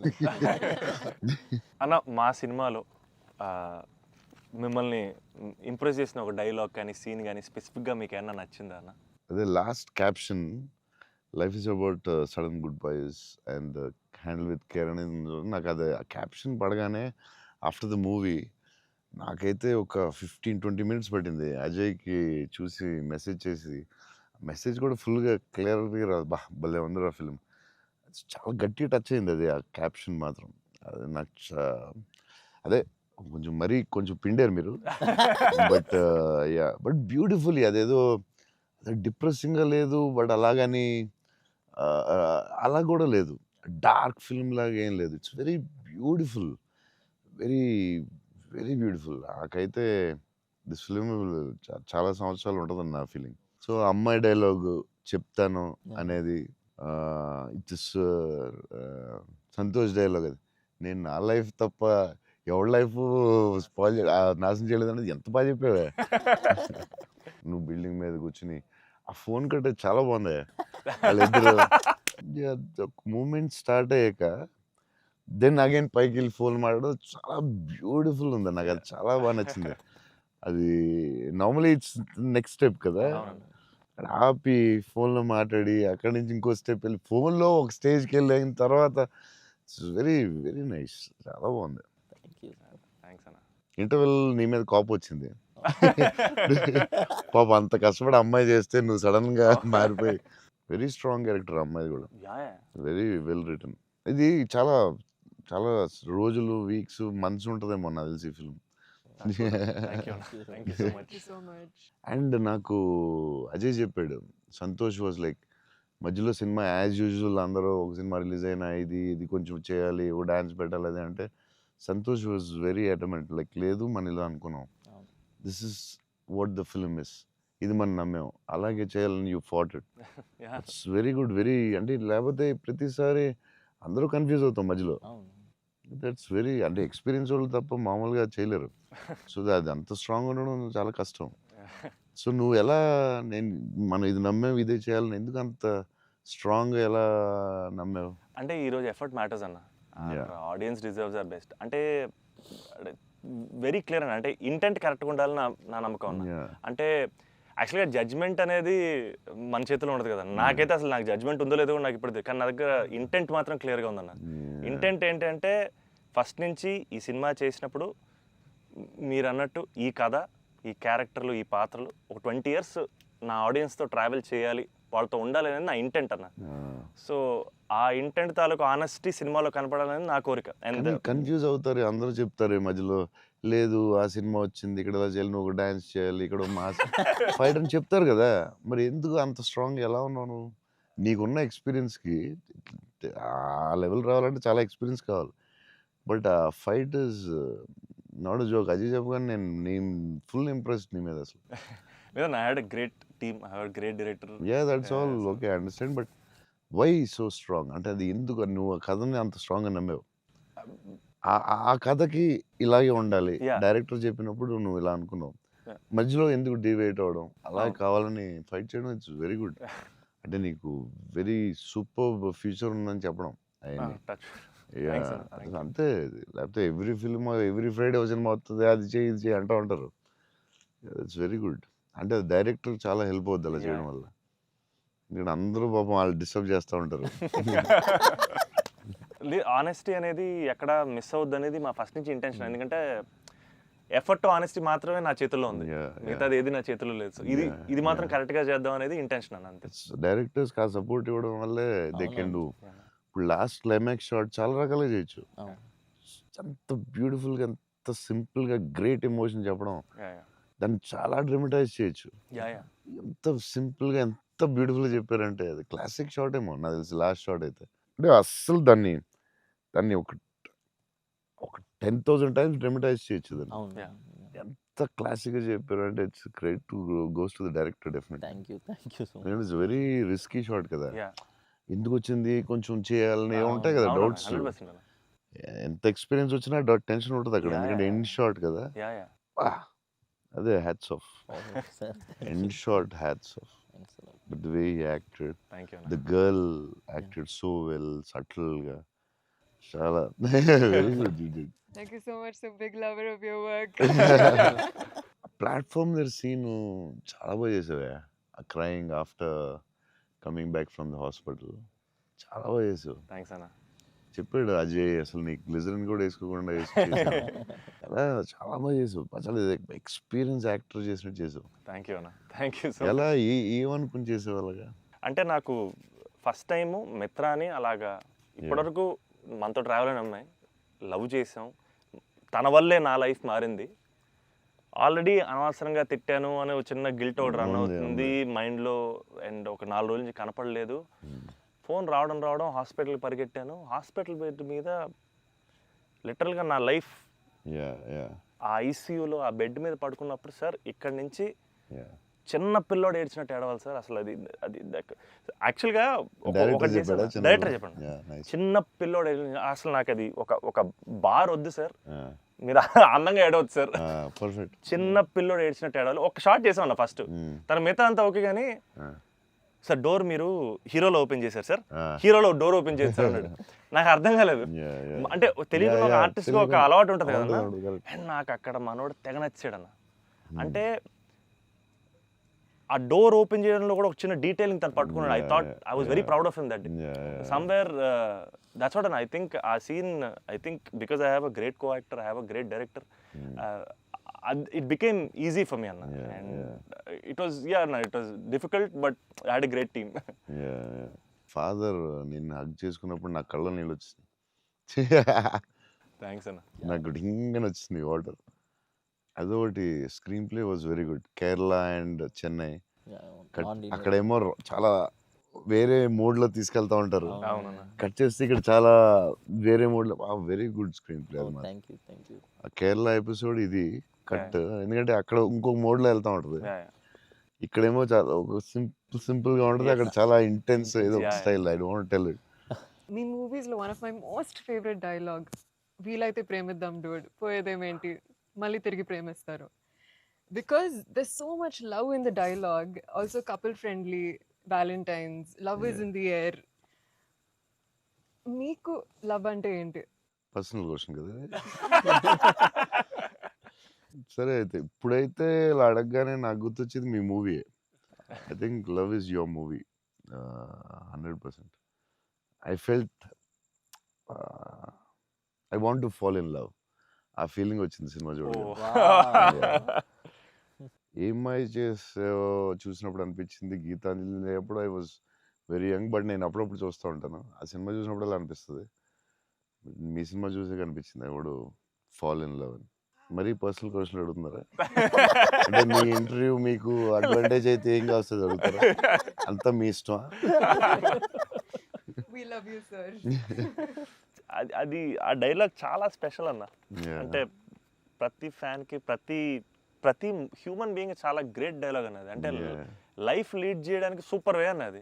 అన్న మా సినిమాలో మిమ్మల్ని ఇంప్రెస్ చేసిన ఒక డైలాగ్ కానీ సీన్ కానీ స్పెసిఫిక్గా మీకు ఏమన్నా నచ్చిందా అన్న? అదే last caption, life is about sudden goodbyes and handle with care అనేది నాకు అది క్యాప్షన్ పడగానే ఆఫ్టర్ ద మూవీ నాకైతే ఒక 15-20 మినిట్స్ పట్టింది అజయ్కి చూసి మెసేజ్ చేసి. మెసేజ్ కూడా ఫుల్గా క్లియర్గా రాదు. భలే ఉంది ఆ ఫిల్మ్. చాలా గట్టిగా టచ్ అయింది అది, ఆ క్యాప్షన్ మాత్రం. అది నాకు అదే కొంచెం పిండారు మీరు. బట్ బ్యూటిఫుల్లీ అదేదో డిప్రెసింగ్గా లేదు, బట్ అలాగని అలా కూడా లేదు, డార్క్ ఫిల్మ్ లాగా ఏం లేదు. It's very beautiful, very very beautiful. నాకైతే దిస్ ఫిల్మ్ చాలా సంవత్సరాలు ఉంటుందని నా ఫీలింగ్. సో అమ్మాయి డైలాగు చెప్తాను అనేది ఇట్స్ సంతోష్ డైలాగ్. అది నేను నా లైఫ్ తప్ప ఎవరి లైఫ్ స్పాయిల్ నాశనం చేయలేదు అనేది ఎంత బాగా చెప్పావే. నువ్వు బిల్డింగ్ మీద కూర్చుని ఆ ఫోన్ కట్టే చాలా బాగుంది. వాళ్ళిద్దరు మూమెంట్ స్టార్ట్ అయ్యాక దెన్ అగైన్ పైకి వెళ్ళి ఫోన్ మాట్లాడడం చాలా బ్యూటిఫుల్ ఉంది. నాకు అది చాలా బాగా నచ్చింది. అది నార్మలీ ఇట్స్ నెక్స్ట్ స్టెప్ కదా, ఆపి ఫోన్లో మాట్లాడి అక్కడి నుంచి ఇంకో స్టెప్ వెళ్ళి ఫోన్లో ఒక స్టేజ్కి వెళ్ళిన తర్వాత ఇట్స్ వెరీ వెరీ నైస్. చాలా బాగుంది. థ్యాంక్స్ అన్న. ఇంటర్వెల్ నీ మీద కోపం వచ్చింది. పాప అంత కష్టపడి అమ్మాయి చేస్తే నువ్వు సడన్గా మారిపోయి. వెరీ స్ట్రాంగ్ క్యారెక్టర్ అమ్మాయి కూడా, వెరీ వెల్ రిటర్న్. ఇది చాలా చాలా రోజులు, వీక్స్, మంత్స్ ఉంటుందేమో నాకు తెలిసి ఫిల్మ్. So much. అండ్ నాకు అజయ్ చెప్పాడు, సంతోష్ వాజ్ లైక్ మధ్యలో సినిమా యాజ్ యూజువల్ అందరూ ఒక సినిమా రిలీజ్ అయినా ఇది కొంచెం చేయాలి, ఓ డాన్స్ పెట్టాలి అది అంటే సంతోష్ వాజ్ వెరీ అటమెంట్. లైక్ లేదు మన ఇలా అనుకున్నాం, this is what the film is, ఇది మనం నమ్మాం, అలాగే చేయాలని you fat it. It's very good, very అంటే లేకపోతే ప్రతిసారి అందరూ కన్ఫ్యూజ్ అవుతాం మధ్యలో. దట్స్ వెరీ అంటే ఎక్స్పీరియన్స్ వాళ్ళు తప్ప మామూలుగా చేయలేరు. సో అది అంత స్ట్రాంగ్ ఉండడం చాలా కష్టం. సో నువ్వు ఎలా మనం ఇది నమ్మావు ఇదే చేయాలని ఎందుకు అంత స్ట్రాంగ్గా ఎలా నమ్మావు? అంటే ఈరోజు ఎఫర్ట్ మ్యాటర్స్ అన్న. ఆడియన్స్ డిజర్వ్స్ ఆర్ బెస్ట్ అంటే వెరీ క్లియర్ అన్న. అంటే ఇంటెంట్ కరెక్ట్గా ఉండాలని నా నమ్మకం అన్న. అంటే యాక్చువల్గా జడ్జ్మెంట్ అనేది మన చేతిలో ఉండదు కదా. నాకైతే అసలు నాకు జడ్జ్మెంట్ ఉందో లేదో నాకు ఇప్పుడు, కానీ నా దగ్గర ఇంటెంట్ మాత్రం క్లియర్గా ఉందన్న. ఇంటెంట్ ఏంటంటే ఫస్ట్ నుంచి ఈ సినిమా చేసినప్పుడు మీరు అన్నట్టు ఈ కథ, ఈ క్యారెక్టర్లు, ఈ పాత్రలు ఒక 20 years నా ఆడియన్స్తో ట్రావెల్ చేయాలి, వాళ్ళతో ఉండాలి అనేది నా ఇంటెంట్ అన్న. సో ఆ ఇంటెంట్ తాలూకు ఆనెస్టీ సినిమాలో కనపడాలని నా కోరిక. అండ్ కన్ఫ్యూజ్ అవుతారు అందరూ, చెప్తారు మధ్యలో లేదు ఆ సినిమా వచ్చింది ఇక్కడ ఇలా చేయాలి, నువ్వు డాన్స్ చేయాలి, ఇక్కడ మాస్ ఫైట్ అని చెప్తారు కదా. మరి ఎందుకు అంత స్ట్రాంగ్ ఎలా ఉన్నావు నువ్వు? నీకున్న ఎక్స్పీరియన్స్కి ఆ లెవెల్ రావాలంటే చాలా ఎక్స్పీరియన్స్ కావాలి. బట్ ఆ fight is not joke. Ajay చెప్పగానే నేను ఫుల్ ఇంప్రెస్డ్ నీ మీద అసలు. I had a great team, I had great director. That's all okay, I understand. But why so strong అంటే అది ఎందుకు నువ్వు ఆ కథని అంత స్ట్రాంగ్గా నమ్మావు? ఆ కథకి ఇలాగే ఉండాలి, డైరెక్టర్ చెప్పినప్పుడు నువ్వు ఇలా అనుకున్నావు, మధ్యలో ఎందుకు డివైట్ అవ్వడం, అలా కావాలని ఫైట్ చేయడం ఇట్స్ వెరీ గుడ్. అంటే నీకు వెరీ సూపర్ ఫ్యూచర్ ఉందని చెప్పడం అంతే. లేకపోతే every film every Friday cinema వస్తుంది, అది చేయి ఇది చేయి అంటూ ఉంటారు. It's very good. అంటే డైరెక్టర్ చాలా హెల్ప్ అవుద్ది అలా చేయడం వల్ల. ఇక్కడ అందరూ పాపం వాళ్ళు డిస్టర్బ్ చేస్తూ ఉంటారు. ఆనెస్టీ అనేది ఎక్కడ మిస్ అవుద్ది అనేది మా ఫస్ట్ నుంచి ఇంటెన్షన్. ఎందుకంటే ఎఫర్ట్ ఆనెస్టీ మాత్రమే నా చేతుల్లో ఉంది, Yeah, మిగతాది ఏది నా చేతుల్లో లేదు. సో ఇది మాత్రం కరెక్ట్గా చేద్దాం అనేది ఇంటెన్షన్ అన్న, అంతే. డైరెక్టర్స్కి ఆ సపోర్ట్ ఇవ్వడం వల్లే దే కెన్ డూ. ఇప్పుడు లాస్ట్ క్లైమాక్స్ షాట్ చాలా రకాలుగా చేయొచ్చు. అంత బ్యూటిఫుల్గా, అంత సింపుల్గా గ్రేట్ ఎమోషన్ చెప్పడం, దాన్ని చాలా డ్రమటైజ్ చేయొచ్చు. ఎంత సింపుల్గా, ఎంత బ్యూటిఫుల్గా చెప్పారంటే అది క్లాసిక్ షాట్ ఏమో నాకు తెలిసి లాస్ట్ షాట్ అయితే. అంటే అస్సలు దాన్ని ఒక 10,000 టైమ్స్ డ్రమటైజ్ చేయొచ్చు దాన్ని. అవును. ఎంత క్లాసిక్గా చెప్పారు అంటే it's great to goes to the director definitely. Thank you so much. It's very risky shot కదా, ఎందుకు వచ్చింది కొంచెం చేయాలని ఉంటాయి కదా డౌట్స్. 100% అన్న. ఎంత ఎక్స్పీరియన్స్ వచ్చినా టెన్షన్ ఉంటుంది అక్కడ, ఎందుకంటే ఎండ్ షాట్ కదా. అదే hats off, end shot hats off. But the way he acted, thank you. The girl acted so well, సటిల్గా, చాలా very good. Thank you so much. So big lover of your work. Platform దగ్గర scene చాలా బాగా చేసావే, crying after coming back from the hospital, చాలా బాగా చేసావు. Thanks అన్న. చెప్పాడు అజయ్, అసలు నీకు గ్లిజరిన్ కూడా వేసుకోకుండా చాలా చాలా బాగా చేసావు. చాలా ఎక్స్పీరియన్స్ యాక్టర్ చేసినట్టు చేసావు. థ్యాంక్ యూ అన్న, థ్యాంక్ యూ సో. ఎలా ఏమనుకుని చేసావు అలాగా? అంటే నాకు ఫస్ట్ టైము మిత్రాని అలాగా ఇప్పటివరకు మనతో ట్రావెల్ అయిన అమ్మాయి లవ్ చేసాం, తన వల్లే నా లైఫ్ మారింది. ఆల్రెడీ అనవసరంగా తిట్టాను అనే ఒక చిన్న గిల్ట్ ఒకటి రన్ అవుతుంది మైండ్లో. అండ్ ఒక 4 రోజుల నుంచి కనపడలేదు. ఫోన్ రావడం హాస్పిటల్కి పరిగెట్టాను. హాస్పిటల్ బెడ్ మీద లిటరల్గా నా లైఫ్ ఆ ఐసీయూలో ఆ బెడ్ మీద పడుకున్నప్పుడు, సార్ ఇక్కడి నుంచి చిన్న పిల్లోడు ఏడ్చినట్టు ఏడవాలి సార్. అసలు అది అది యాక్చువల్గా డైరెక్టర్ చెప్పండి, చిన్న పిల్లోడు అసలు నాకు అది ఒక బార్ వద్దు సార్, మీరు అందంగా ఏడవద్దు సార్, చిన్న పిల్లోడు ఏడ్చినట్టు ఏడవాలి. ఒక షాట్ చేసామన్న ఫస్ట్, తన మిగతా అంతా ఓకే కానీ సార్ డోర్ మీరు హీరోలో ఓపెన్ చేశారు సార్, హీరోలో డోర్ ఓపెన్ చేశారు అన్నాడు. నాకు అర్థం కాలేదు. అంటే తెలియకుండా ఒక ఆర్టిస్ట్గా ఒక అలవాటు ఉంటుంది కదన్నా. అండ్ నాకు అక్కడ మనోడు తెగ నచ్చాడు అన్న. అంటే ఆ డోర్ ఓపెన్ చేయడంలో కూడా ఒక చిన్న డీటెయిలింగ్ తను పట్టుకున్నాడు. I was very proud of him that somewhere. That's what I think ఆ scene, I think because I have a great co actor, I have a great director, it became easy for me, Anna. And it was difficult, but I had a great team. Father నిన్ను hug చేసుకున్నప్పుడు నా కళ్ళ నీళ్ళు వచ్చింది. Thanks అన్న. నాకు డింగని వచ్చింది water. అదొకటి. Screen play was very good. Kerala and Chennai అక్కడేమో చాలా వేరే మోడ్లో తీసుకెళ్తా ఉంటారు, కట్ చేస్తే ఇక్కడ చాలా వేరే మోడ్లో. వెరీ గుడ్ స్క్రీన్ ప్లే అది. కేరళ ఎపిసోడ్ ఇది కట్, ఎందుకంటే అక్కడ ఇంకొక మోడ్లో వెళ్తా ఉంటుంది, ఇక్కడేమో చాలా ఒక సింపుల్గా ఉంటుంది, అక్కడ చాలా ఇంటెన్స్ ఏదో style. I don't tell it. మీ మూవీస్లో one of my most favourite dialogue, వీలైతే ప్రేమిద్దాం డూడ్, పోయేదేమేంటి మళ్ళీ తిరిగి ప్రేమిస్తారు. Because there so much love in the dialogue, also couple friendly, Valentine's, love is in the air. మీకు లవ్ అంటే ఏంటి? పర్సనల్ క్వశ్చన్ కదా. సరే అయితే ఇప్పుడైతే ఇలా అడగగానే నాకు గుర్తొచ్చింది మీ movie. I think love is your movie 100%. I felt I want to fall in love. ఆ ఫీలింగ్ వచ్చింది సినిమా చూడగానే. ఏమై చేసావో చూసినప్పుడు అనిపించింది, గీతాంజలి అప్పుడు I was very young, but నేను అప్పుడప్పుడు చూస్తూ ఉంటాను. ఆ సినిమా చూసినప్పుడు అలా అనిపిస్తుంది. మీ సినిమా చూసే కనిపించింది I would fall in love అని. మరీ పర్సనల్ క్వశ్చన్ అడుగుతున్నారా? అంటే మీ ఇంటర్వ్యూ మీకు అడ్వాంటేజ్ అయితే ఏం కావస్తుంది అడుగుతారా? అంతా మీ ఇష్టమా? We love you, sir. అది ఆ డైలాగ్ చాలా స్పెషల్ అన్న. అంటే ప్రతి ఫ్యాన్కి, ప్రతి హ్యూమన్ బీయింగ్ చాలా గ్రేట్ డైలాగ్ అన్నది. అంటే లైఫ్ లీడ్ చేయడానికి సూపర్ వే అన్నది.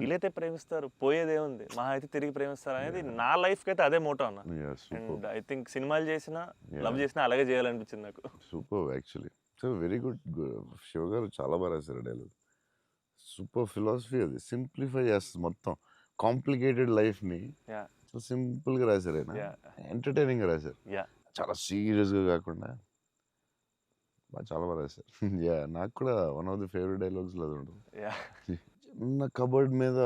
వీలైతే ప్రేమిస్తారు, పోయేదేముంది, మా అయితే తిరిగి ప్రేమిస్తారు అనేది నా లైఫ్కి అయితే అదే మోటో అన్న. అండ్ ఐ థింక్ సినిమాలు చేసినా లవ్ చేసినా అలాగే చేయాలనిపించింది నాకు. Super actually. So very good. Shiva గారు చాలా బాగా రాశారు డైలాగ్. సూపర్ ఫిలాసఫీ అది. సింప్లిఫై చేస్తుంది మొత్తం కాంప్లికేటెడ్ లైఫ్ని. సో సింపుల్గా రాశారు ఆయన, ఎంటర్టైనింగ్గా రాశారు, చాలా సీరియస్గా కాకుండా చాలా బాగా రాశారు. నాకు కూడా వన్ ఆఫ్ ది ఫేవరెట్ డైలాగ్స్లో అది ఉంటుంది. చిన్న కబర్డ్ మీద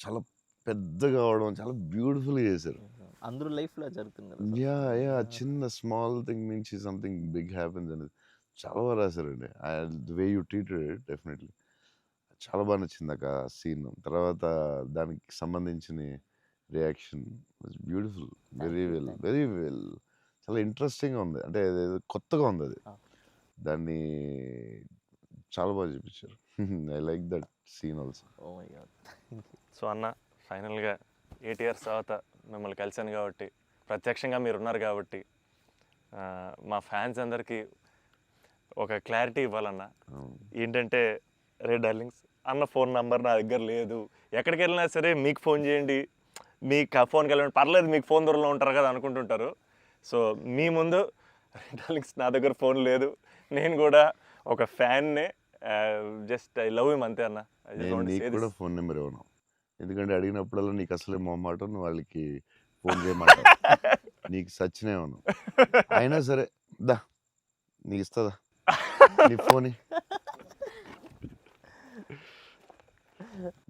చాలా పెద్దగా అవడం చాలా బ్యూటిఫుల్గా చేశారు. అందరూ లైఫ్లో జరుగుతుంది కదా sir. యా యా చిన్న స్మాల్ థింగ్ నుంచి సంథింగ్ బిగ్ హ్యాపెన్స్ అనేది చాలా బాగా రాశారండి. The way you treated it definitely చాలా బాగా నచ్చింది ఆ సీన్. తర్వాత దానికి సంబంధించిన reaction beautiful, very well, very well. చాలా ఇంట్రెస్టింగ్గా ఉంది, అంటే అదేదో కొత్తగా ఉంది అది. Ah. దాన్ని చాలా బాగా చూపించారు. I like that scene also. Oh my god. Thank you. So అన్న ఫైనల్గా 8 years తర్వాత మిమ్మల్ని కలిశాను కాబట్టి, ప్రత్యక్షంగా మీరు ఉన్నారు కాబట్టి, మా ఫ్యాన్స్ అందరికీ ఒక క్లారిటీ ఇవ్వాలన్న. ఏంటంటే, రే డార్లింగ్స్, అన్న ఫోన్ నంబర్ నా దగ్గర లేదు, ఎక్కడికి వెళ్ళినా సరే మీకు ఫోన్ చేయండి, మీకు ఫోన్కి వెళ్ళండి, పర్లేదు మీకు ఫోన్ దూరంలో ఉంటారు కదా అనుకుంటుంటారు. సో మీ ముందు రే డార్లింగ్స్ నా దగ్గర ఫోన్ లేదు, నేను కూడా ఒక ఫ్యాన్నే, జస్ట్ ఐ లవ్ హిమ్ అంతే అన్న. I just నేను want to నీకు say కూడా this. ఫోన్ నెంబర్ ఇవ్వను, ఎందుకంటే అడిగినప్పుడల్లా నీకు అసలే మొహమాటం, నువ్వు వాళ్ళకి ఫోన్ చేయమాట నీకు సచ్చినే ఇవ్వను. అయినా సరే దా నీకు ఇస్తుందా నీ ఫోన్,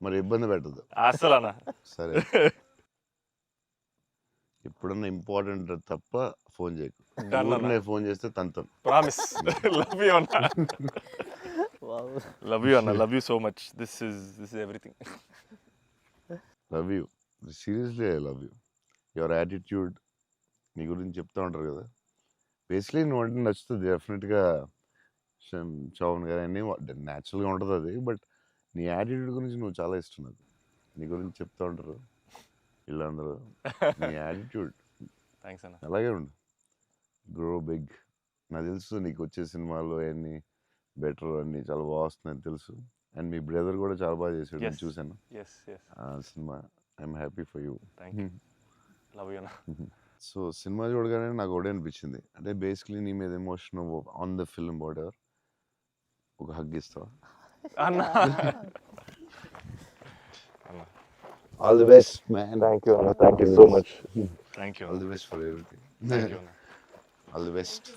మరి ఇబ్బంది పెట్టదు. అసలు అన్న సరే ఎప్పుడన్నా ఇంపార్టెంట్ తప్ప ఫోన్ చేయకు. Done అన్న. ఊరినే ఫోన్ చేస్తే తంతం. ప్రామిస్. లవ్ యూ అన్న. Wow. లవ్ యూ అన్న, love you so much. This is everything. Love you, seriously I love you. Your attitude, నీ గురించి చెప్తూ ఉంటారు కదా, బేసిక్లీ నువ్వు అంటే నచ్చుతుంది డెఫినెట్గా. చౌన్ గారు అన్నీ న్యాచురల్గా ఉంటుంది అది, బట్ నీ యాటిట్యూడ్ గురించి నువ్వు చాలా ఇష్టం నాకు. నీ గురించి చెప్తూ ఉంటారు వీళ్ళందరూ, నీ యాటిట్యూడ్ థ్యాంక్స్ అన్న. అలాగే ఉండు, గ్రో బిగ్. నాకు తెలుసు నీకు వచ్చే సినిమాలు అన్నీ బెటర్, అన్నీ చాలా బాగా వస్తున్నాయని తెలుసు. అండ్ మీ బ్రదర్ కూడా చాలా బాగా చేశాడు, నేను Yes. చూశాను ఎస్ ఎస్, ఆ సినిమా. I'm happy for you. Thank you. Love you అన్న. సో సినిమా చూడగానే నాకు ఒకటే అనిపించింది, అంటే బేసిక్లీ నీ మీద emotion on the film whatever, ఒక హగ్ ఇస్తావా? అన్న all the best man. Thank you అన్న, thank you so much. Thank you all the best for everything. Thank you అన్న. All the best.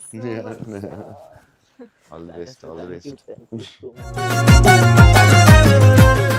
All the best, all the Thank you, best. thank you so much.